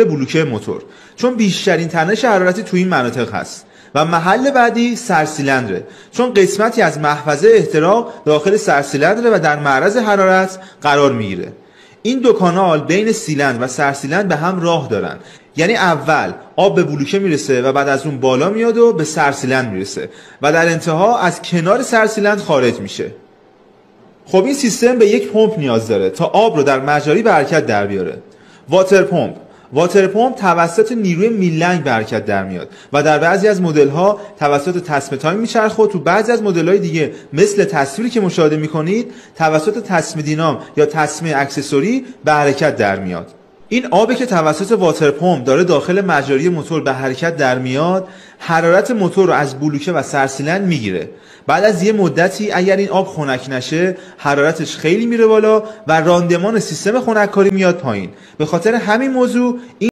بلوکه موتور، چون بیشترین تنش حرارتی تو این مناطق هست. و محل بعدی سرسیلندره، چون قسمتی از محفظه احتراق داخل سرسیلندره و در معرض حرارت قرار میگیره. این دو کانال بین سیلندر و سرسیلندر به هم راه دارن، یعنی اول آب به بلوکه میرسه و بعد از اون بالا میاد و به سرسیلندر میرسه و در انتها از کنار سرسیلندر خارج میشه. خب این سیستم به یک پمپ نیاز داره تا آب رو در مجاری به حرکت در بیاره. واتر پمپ توسط نیروی میلنگ به حرکت در میاد و در بعضی از مدل‌ها توسط تسمه تایم میچرخه و تو بعضی از مدل‌های دیگه مثل تصویری که مشاهده میکنید توسط تسمه دینام یا تسمه اکسسوری به حرکت در میاد. این آبی که توسط واتر پمپ داره داخل مجاری موتور به حرکت در میاد حرارت موتور رو از بلوکه و سرسیلندر میگیره. بعد از یه مدتی اگر این آب خنک نشه حرارتش خیلی میره بالا و راندمان سیستم خنککاری میاد پایین. به خاطر همین موضوع این